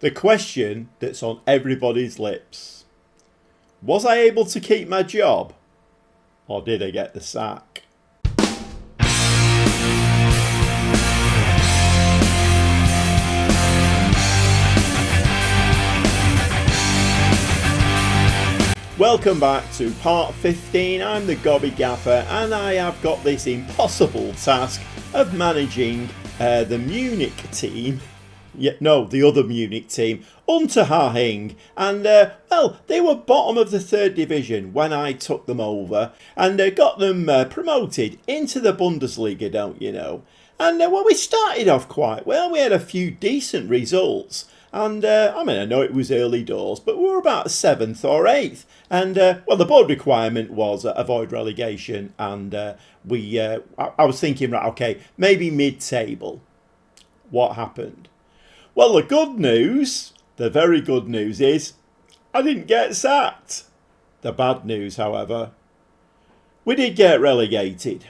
The question that's on everybody's lips. Was I able to keep my job? Or did I get the sack? Welcome back to part 15. I'm the Gobby Gaffer and I have got this impossible task of managing the Munich team. The other Munich team, Unterhaching, and well, they were bottom of the third division when I took them over and got them promoted into the Bundesliga, don't you know? And well, we started off quite well. We had a few decent results, and I know it was early doors, but we were about 7th or 8th, and well, the board requirement was avoid relegation, and I was thinking, right, okay, maybe mid-table. What happened? Well, the very good news is I didn't get sacked. The bad news, however, we did get relegated.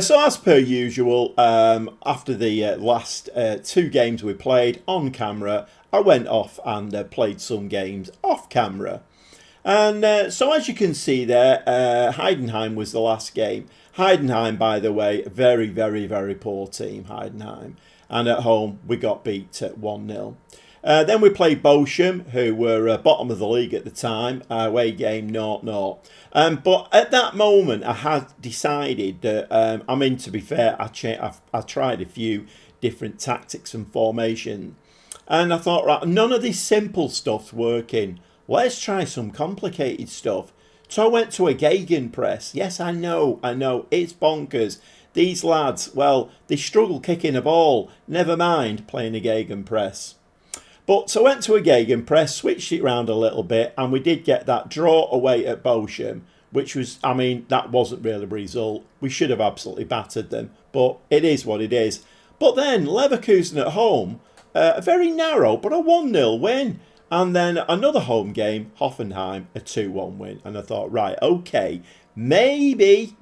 So as per usual, after the last 2 games we played on camera, I went off and played some games off camera. And so as you can see there, Heidenheim was the last game. Heidenheim, by the way, very, very, very poor team, Heidenheim. And at home, we got beat at 1-0. Then we played Bochum, who were bottom of the league at the time. Away game 0-0. But at that moment, I had decided that, to be fair, I tried a few different tactics and formation. And I thought, right, none of this simple stuff's working. Let's try some complicated stuff. So I went to a gegenpress. Yes, I know, it's bonkers. These lads, well, they struggle kicking a ball. Never mind playing a gegenpress. But so I went to a gegenpress, switched it around a little bit, and we did get that draw away at Bochum, which was, that wasn't really a result. We should have absolutely battered them, but it is what it is. But then Leverkusen at home, a very narrow, but a 1-0 win. And then another home game, Hoffenheim, a 2-1 win. And I thought, right, okay, maybe.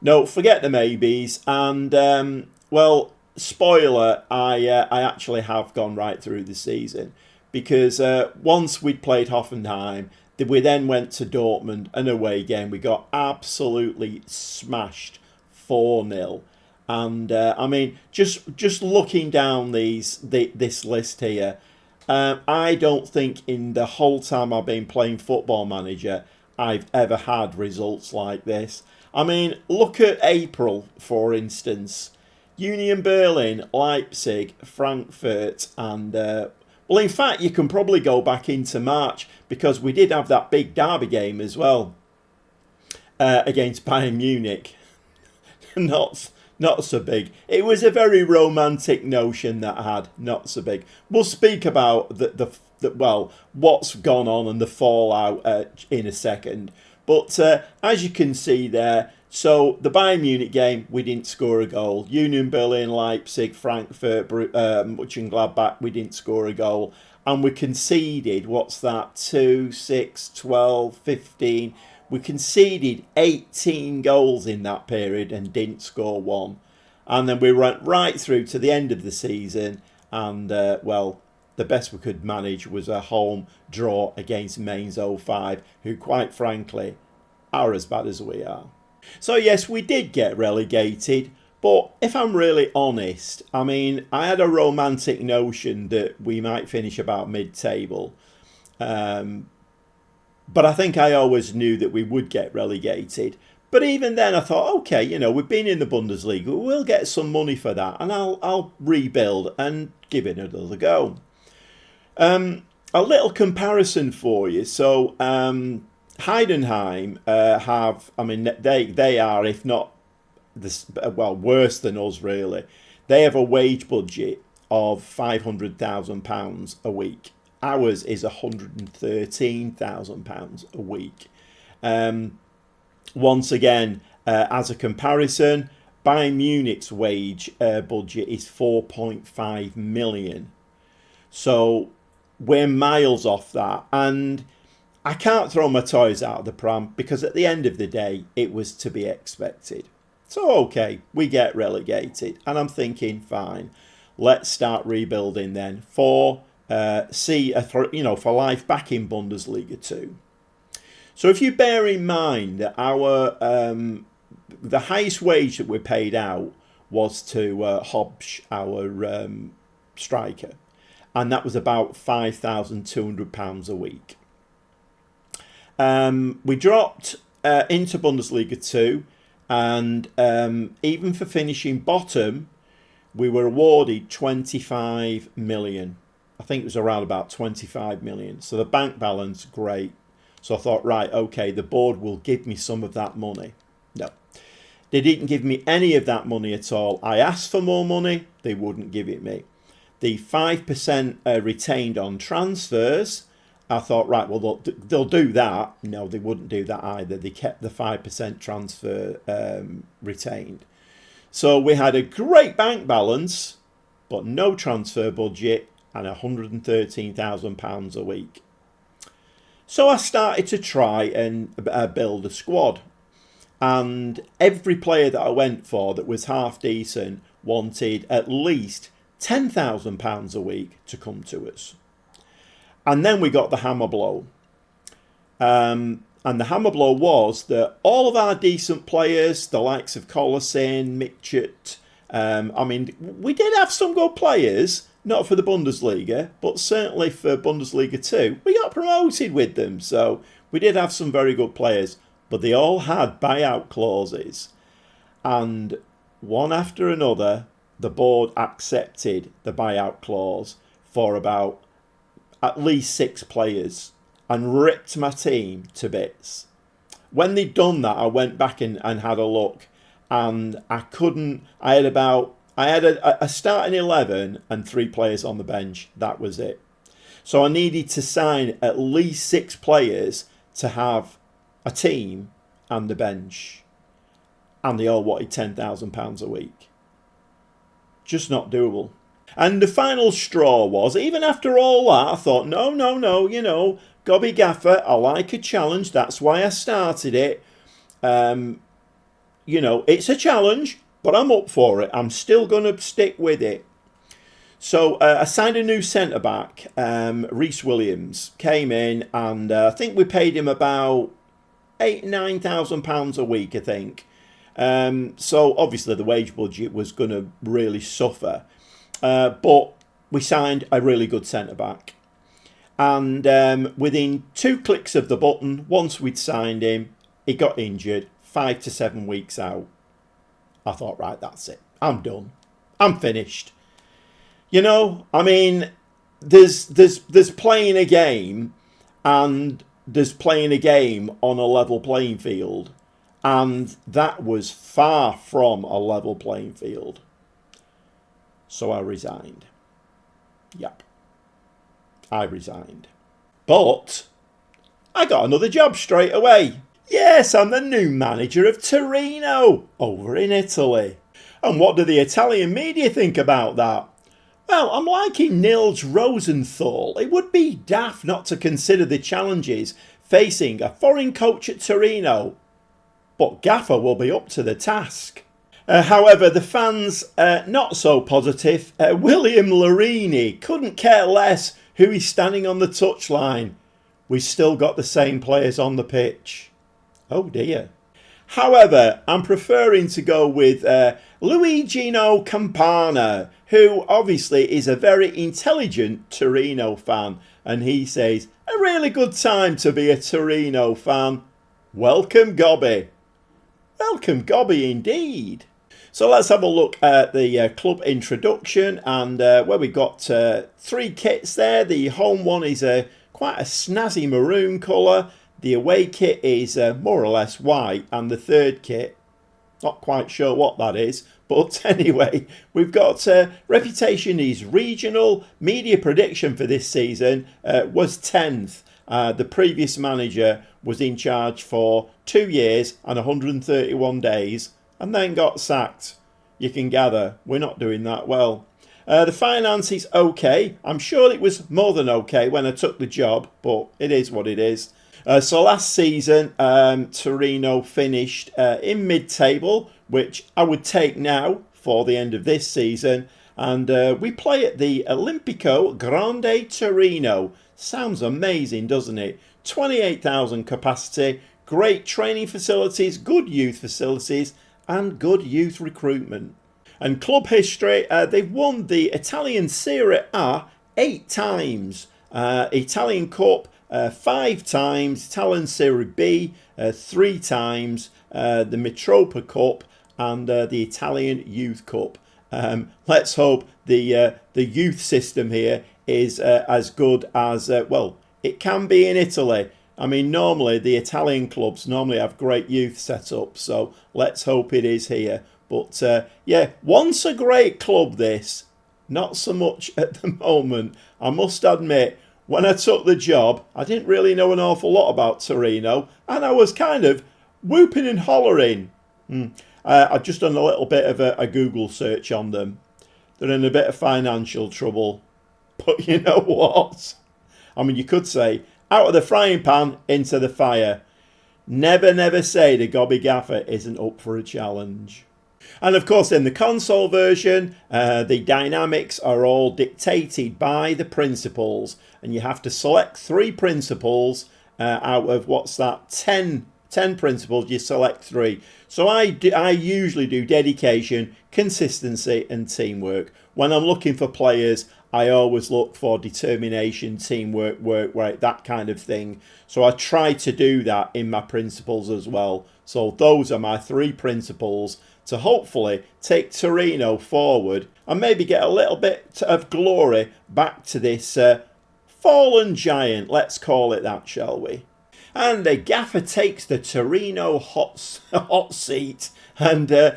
No, forget the maybes. And, well, spoiler, I actually have gone right through the season. Because once we'd played Hoffenheim, we then went to Dortmund, an away game. We got absolutely smashed 4-0. And, just looking down this list here, I don't think in the whole time I've been playing Football Manager, I've ever had results like this. Look at April, for instance. Union Berlin, Leipzig, Frankfurt, and... well, in fact, you can probably go back into March, because we did have that big derby game as well, against Bayern Munich. Not so big. It was a very romantic notion that I had. Not so big. We'll speak about what's gone on and the fallout in a second. But as you can see there, so the Bayern Munich game, we didn't score a goal. Union Berlin, Leipzig, Frankfurt, Mönchengladbach, we didn't score a goal. And we conceded, 2, 6, 12, 15... We conceded 18 goals in that period and didn't score one. And then we went right through to the end of the season. And, well, the best we could manage was a home draw against Mainz 05, who, quite frankly, are as bad as we are. So, yes, we did get relegated. But if I'm really honest, I had a romantic notion that we might finish about mid-table. But I think I always knew that we would get relegated. But even then I thought, okay, we've been in the Bundesliga. We'll get some money for that. And I'll rebuild and give it another go. A little comparison for you. So Heidenheim have, they are, if not, worse than us really. They have a wage budget of £500,000 a week. Ours is £113,000 a week. Once again, as a comparison, Bayern Munich's wage budget is 4.5 million. So we're miles off that. And I can't throw my toys out of the pram because at the end of the day, it was to be expected. So, okay, we get relegated. And I'm thinking, fine. let's start rebuilding then for for life back in Bundesliga 2. So if you bear in mind that our the highest wage that we paid out was to Hobbs, our striker, and that was about £5,200 a week. We dropped into Bundesliga 2, and even for finishing bottom, we were awarded 25 million. I think it was around about 25 million. So the bank balance, great. So I thought, right, okay, the board will give me some of that money. No, they didn't give me any of that money at all. I asked for more money, they wouldn't give it me. The 5% retained on transfers, I thought, right, well, they'll do that. No, they wouldn't do that either. They kept the 5% transfer retained. So we had a great bank balance, but no transfer budget and £113,000 a week. So I started to try and build a squad. And every player that I went for that was half decent wanted at least £10,000 a week to come to us. And then we got the hammer blow. And the hammer blow was that all of our decent players, the likes of Colasin, Mitchett, we did have some good players, not for the Bundesliga, but certainly for Bundesliga 2. We got promoted with them, so we did have some very good players, but they all had buyout clauses. And one after another, the board accepted the buyout clause for about at least 6 players and ripped my team to bits. When they'd done that, I went back and had a look, and I had a starting 11 and 3 players on the bench. That was it. So I needed to sign at least 6 players to have a team and the bench, and they all wanted £10,000 a week. Just not doable. And the final straw was, even after all that, I thought, no, Gobby Gaffer, I like a challenge. That's why I started it. It's a challenge, but I'm up for it. I'm still going to stick with it. So I signed a new centre-back, Reece Williams, came in, and I think we paid him about £9,000 a week, I think. So obviously the wage budget was going to really suffer. But we signed a really good centre-back. And within 2 clicks of the button, once we'd signed him, he got injured, 5 to 7 weeks out. I thought, right, that's it. I'm done. I'm finished. There's playing a game, and there's playing a game on a level playing field. And that was far from a level playing field. So I resigned. Yep. I resigned. But I got another job straight away. Yes, I'm the new manager of Torino over in Italy. And what do the Italian media think about that? Well, I'm liking Nils Rosenthal. It would be daft not to consider the challenges facing a foreign coach at Torino. But Gaffer will be up to the task. However, the fans, not so positive. William Larini couldn't care less who is standing on the touchline. We've still got the same players on the pitch. Oh dear. However, I'm preferring to go with Luigino Campana, who obviously is a very intelligent Torino fan. And he says, a really good time to be a Torino fan. Welcome, Gobby. Welcome, Gobby, indeed. So let's have a look at the club introduction, and where we've got 3 kits there. The home one is quite a snazzy maroon colour. The away kit is more or less white, and the third kit, not quite sure what that is. But anyway, we've got reputation is regional. Media prediction for this season was 10th. The previous manager was in charge for 2 years and 131 days and then got sacked. You can gather we're not doing that well. The finance is okay. I'm sure it was more than okay when I took the job, but it is what it is. So last season, Torino finished in mid-table, which I would take now for the end of this season. And we play at the Olimpico Grande Torino. Sounds amazing, doesn't it? 28,000 capacity, great training facilities, good youth facilities, and good youth recruitment. And club history, they've won the Italian Serie A 8 times, Italian Cup 5 times, Italian Serie B 3 times, the Mitropa Cup, and the Italian Youth Cup. Let's hope the youth system here is as good as, well, it can be in Italy. I mean, normally the Italian clubs normally have great youth setups, so let's hope it is here. But yeah, once a great club this, not so much at the moment. I must admit, when I took the job, I didn't really know an awful lot about Torino, and I was kind of whooping and hollering. I've just done a little bit of a Google search on them. They're in a bit of financial trouble. But you know what? I mean, you could say, out of the frying pan, into the fire. Never, never say the Gobby Gaffer isn't up for a challenge. And of course, in the console version, the dynamics are all dictated by the principles. And you have to select 3 principles out of, what's that, 10 principles, you select 3. So I usually do dedication, consistency and teamwork. When I'm looking for players, I always look for determination, teamwork, work rate, that kind of thing. So I try to do that in my principles as well. So those are my 3 principles to hopefully take Torino forward and maybe get a little bit of glory back to this fallen giant. Let's call it that, shall we? And the Gaffer takes the Torino hot seat. And I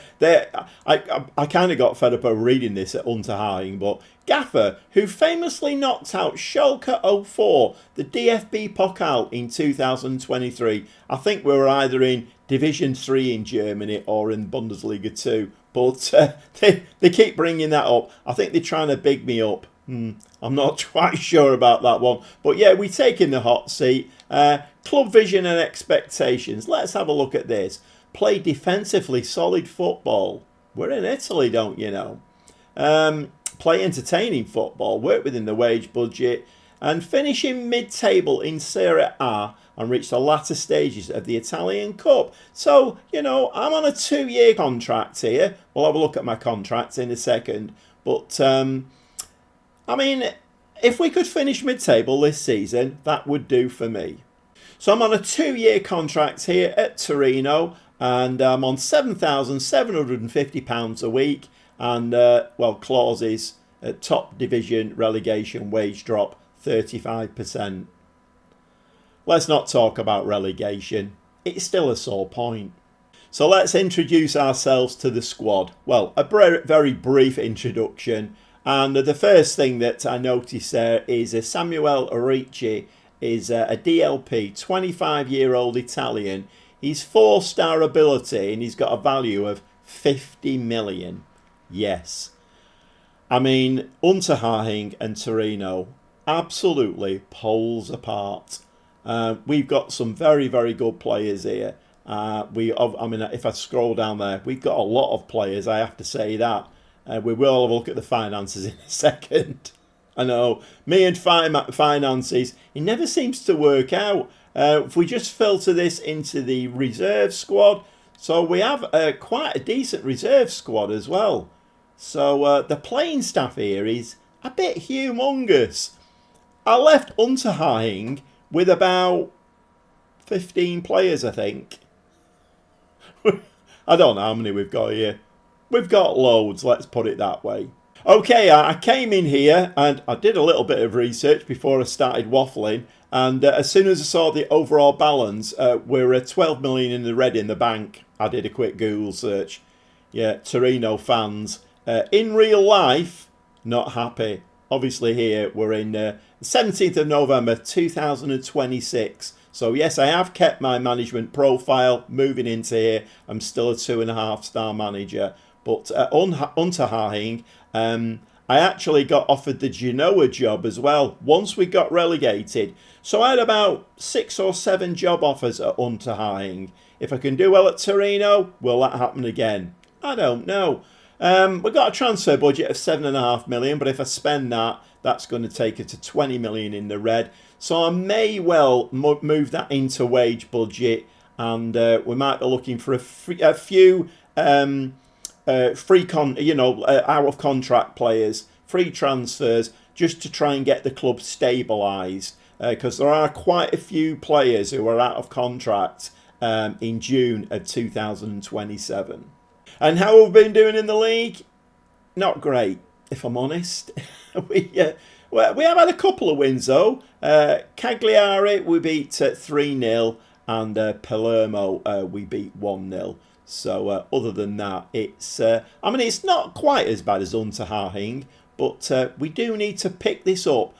kind of got fed up of reading this at Unterhaching, but Gaffer, who famously knocked out Schalke 04, the DFB Pokal in 2023. I think we were either in Division 3 in Germany or in Bundesliga 2. But they keep bringing that up. I think they're trying to big me up. I'm not quite sure about that one. But yeah, we take in the hot seat. Club vision and expectations. Let's have a look at this. Play defensively solid football. We're in Italy, don't you know? Play entertaining football. Work within the wage budget. And finish in mid-table in Serie A and reach the latter stages of the Italian Cup. So, you know, I'm on a 2-year contract here. We'll have a look at my contract in a second. But, I mean, if we could finish mid-table this season, that would do for me. So I'm on a 2-year contract here at Torino, and I'm on £7,750 a week, and, well, clauses, top division relegation wage drop 35%. Let's not talk about relegation. It's still a sore point. So let's introduce ourselves to the squad. Well, a very brief introduction. And the first thing that I noticed there is Samuel Ricci is a DLP, 25-year-old Italian. He's 4-star ability and he's got a value of 50 million. Yes. I mean, Unterhaching and Torino, absolutely poles apart. We've got some very, very good players here. I mean, if I scroll down there, we've got a lot of players, I have to say that. We will have a look at the finances in a second. I know, me and finances, it never seems to work out. If we just filter this into the reserve squad, so we have quite a decent reserve squad as well. So the playing staff here is a bit humongous. I left Unterhaching with about 15 players, I think. I don't know how many we've got here. We've got loads, let's put it that way. Okay, I came in here and I did a little bit of research before I started waffling. And as soon as I saw the overall balance, we're at 12 million in the red in the bank. I did a quick Google search. Yeah, Torino fans. In real life, not happy. Obviously here, we're in the 17th of November 2026. So yes, I have kept my management profile. Moving into here, I'm still a 2.5-star manager. But Unterhaching, I actually got offered the Genoa job as well once we got relegated. So I had about 6 or 7 job offers at Unterhaching. If I can do well at Torino, will that happen again? I don't know. We've got a transfer budget of 7.5 million, but if I spend that, that's going to take it to 20 million in the red. So I may well move that into wage budget, and we might be looking for a few out of contract players, free transfers, just to try and get the club stabilised, because there are quite a few players who are out of contract in June of 2027. And how have we been doing in the league? Not great, if I'm honest. we have had a couple of wins though. Cagliari we beat 3-0, and Palermo we beat 1-0. So other than that, it's it's not quite as bad as Unterhaching, but we do need to pick this up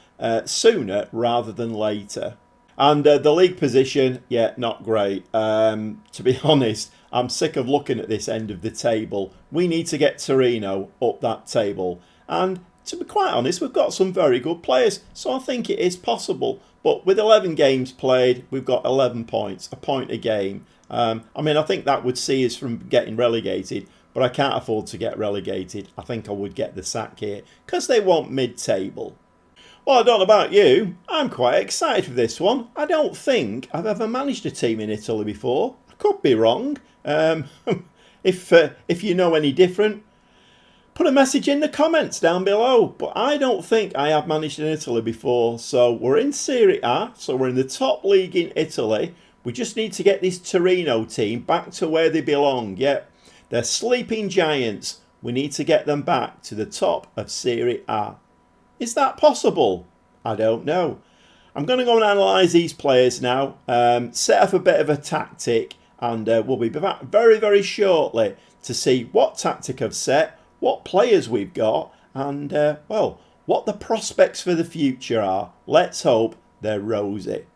sooner rather than later. And the league position, yeah, not great. To be honest, I'm sick of looking at this end of the table. We need to get Torino up that table. And to be quite honest, we've got some very good players, so I think it is possible. But with 11 games played, we've got 11 points, a point a game. I think that would see us from getting relegated, but I can't afford to get relegated. I think I would get the sack here, because they want mid-table. Well, I don't know about you, I'm quite excited for this one. I don't think I've ever managed a team in Italy before. I could be wrong. If you know any different, put a message in the comments down below. But I don't think I have managed in Italy before. So we're in Serie A, so we're in the top league in Italy. We just need to get this Torino team back to where they belong. Yep, they're sleeping giants. We need to get them back to the top of Serie A. Is that possible? I don't know. I'm going to go and analyse these players now, set up a bit of a tactic, and we'll be back very, very shortly to see what tactic I've set, what players we've got, and, what the prospects for the future are. Let's hope they're rosy.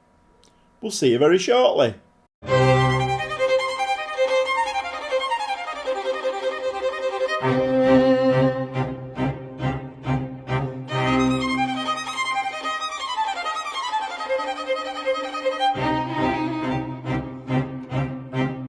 We'll see you very shortly.